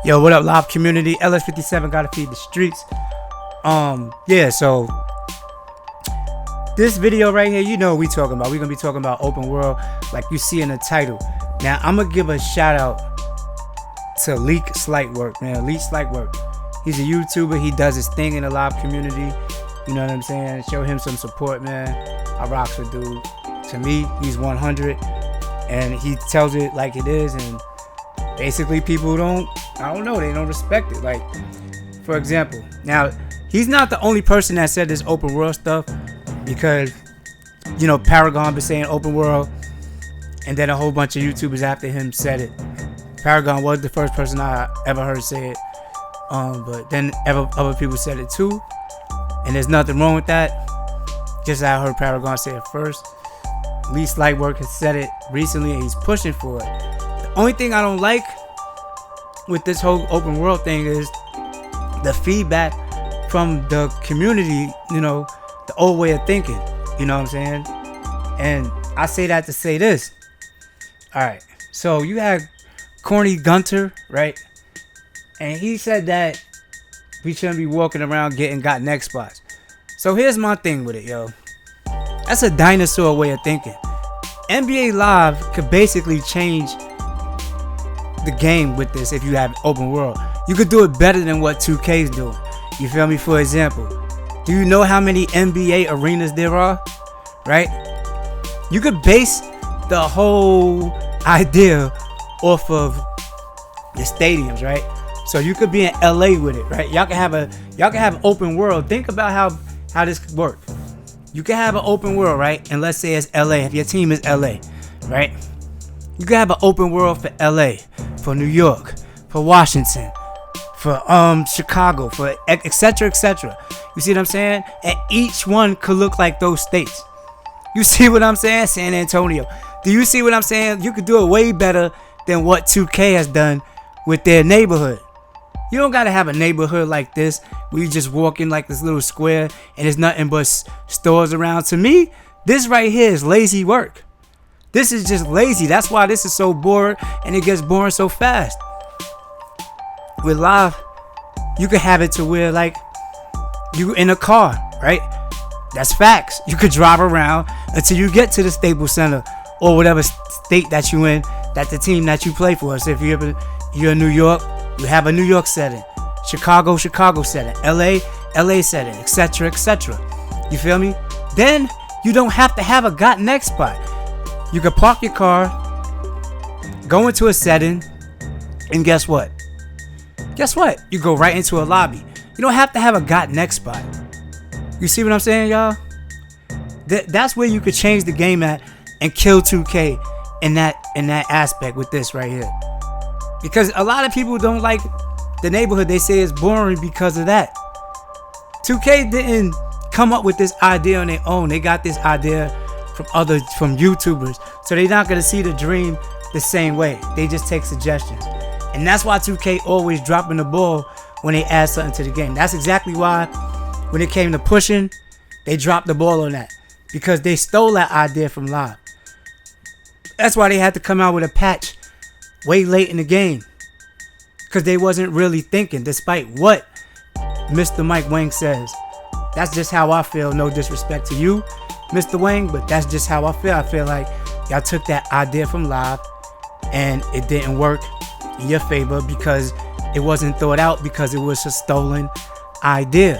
Yo, what up, live community? LS57 gotta feed the streets. Yeah, so this video right here, you know what we talking about. We're gonna be talking about open world, like you see in the title. Now, I'm gonna give a shout out to Leak Slightwork, man. Leak Slightwork. He's a YouTuber. He does his thing in the live community. You know what I'm saying? Show him some support, man. I rocks with dude. To me, he's 100, and he tells it like it is. And basically, people don't respect it. Like, for example, now he's not the only person that said this open world stuff, because you know Paragon been saying open world, and then a whole bunch of YouTubers after him said it. Paragon was the first person I ever heard say it, but then other people said it too, and there's nothing wrong with that. Just as I heard Paragon say it first. Leak Slightwork has said it recently, and he's pushing for it. The only thing I don't like with this whole open world thing is the feedback from the community, you know, the old way of thinking, you know what I'm saying? And I say that to say this. All right, so you had Corny Gunter, right? And he said that we shouldn't be walking around getting got next spots. So here's my thing with it, yo. That's a dinosaur way of thinking. NBA Live could basically change the game with this if you have open world. You could do it better than what 2K is doing. You feel me? For example, do you know how many NBA arenas there are? Right? You could base the whole idea off of the stadiums, right? So you could be in LA with it, right? Y'all can have open world. Think about how this could work. You can have an open world, right? And let's say it's LA. If your team is LA, right? You can have an open world for LA, for New York, for Washington, for Chicago, for etc. etc. You see what I'm saying? And each one could look like those states. You see what I'm saying? San Antonio. Do you see what I'm saying? You could do it way better than what 2K has done with their neighborhood. You don't gotta have a neighborhood like this where you just walk in like this little square and there's nothing but stores around. To me, this right here is lazy work. This is just lazy. That's why this is so boring, and it gets boring so fast. With live, you can have it to where like you in a car, right? That's facts. You could drive around until you get to the Staples Center or whatever state that you in, that the team that you play for. So if you're in New York, you have a New York setting, Chicago setting, LA setting, etc. etc. You feel me? Then you don't have to have a got next spot. You can park your car, go into a setting, and guess what? You go right into a lobby. You don't have to have a got next spot. You see what I'm saying, y'all? That's where you could change the game at and kill 2K in that aspect with this right here. Because a lot of people don't like the neighborhood. They say it's boring because of that. 2K didn't come up with this idea on their own. They got this idea from YouTubers. So they're not gonna see the dream the same way. They just take suggestions. And that's why 2K always dropping the ball when they add something to the game. That's exactly why when it came to pushing, they dropped the ball on that. Because they stole that idea from live. That's why they had to come out with a patch way late in the game, because they wasn't really thinking, despite what Mr. Mike Wang says. That's just how I feel. No disrespect to you, Mr. Wang, but that's just how I feel. I feel like y'all took that idea from live and it didn't work in your favor because it wasn't thought out, because it was a stolen idea.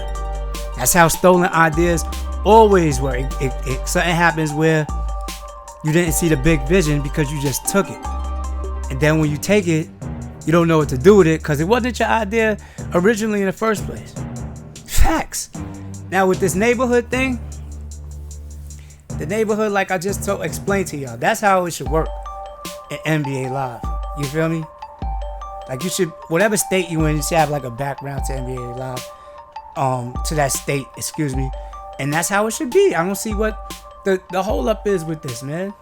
That's how stolen ideas always work. Something happens where you didn't see the big vision because you just took it. And then when you take it, you don't know what to do with it because it wasn't your idea originally in the first place. Facts. Now with this neighborhood thing, the neighborhood, like I just explained to y'all, that's how it should work in NBA Live. You feel me? Like you should, whatever state you in, you should have like a background to NBA Live, to that state, excuse me. And that's how it should be. I don't see what the hold up is with this, man.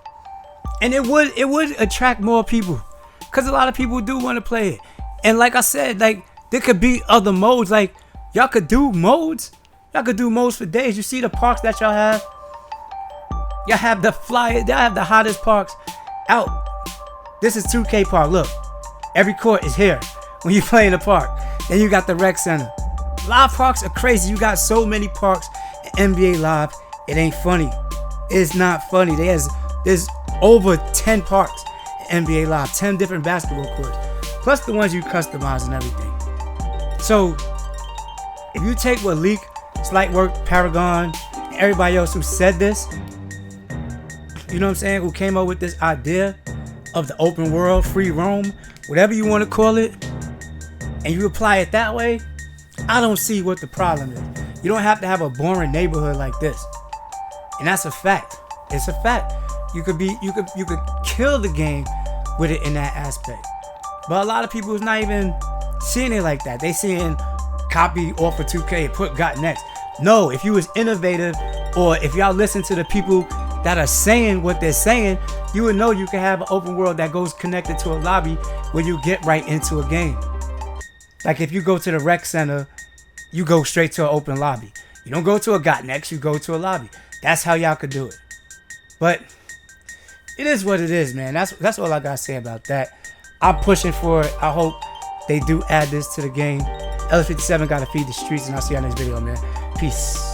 And it would attract more people. Because a lot of people do want to play it. And like I said, like there could be other modes. Like y'all could do modes. Y'all could do modes for days. You see the parks that y'all have? Y'all have the y'all have the hottest parks out. This is 2K Park. Look, every court is here. when you play in the park. Then you got the rec center. Live parks are crazy. You got so many parks in NBA Live. It ain't funny. It's not funny. There's over 10 parks in NBA Live, 10 different basketball courts, plus the ones you customize and everything. So if you take what Leak, Slightwork, Paragon, and everybody else who said this, you know what I'm saying, who came up with this idea of the open world, free roam, whatever you want to call it, and you apply it that way, I don't see what the problem is. You don't have to have a boring neighborhood like this. And that's a fact. It's a fact. You could kill the game with it in that aspect. But a lot of people is not even seeing it like that. They seeing copy off of 2K, got next. No, if you was innovative, or if y'all listen to the people that are saying what they're saying, you would know you can have an open world that goes connected to a lobby where you get right into a game. Like if you go to the rec center, you go straight to an open lobby. You don't go to a got next, you go to a lobby. That's how y'all could do it. But it is what it is, man. That's all I gotta say about that. I'm pushing for it. I hope they do add this to the game. Ellis57 gotta feed the streets, and I'll see y'all next video, man. Peace.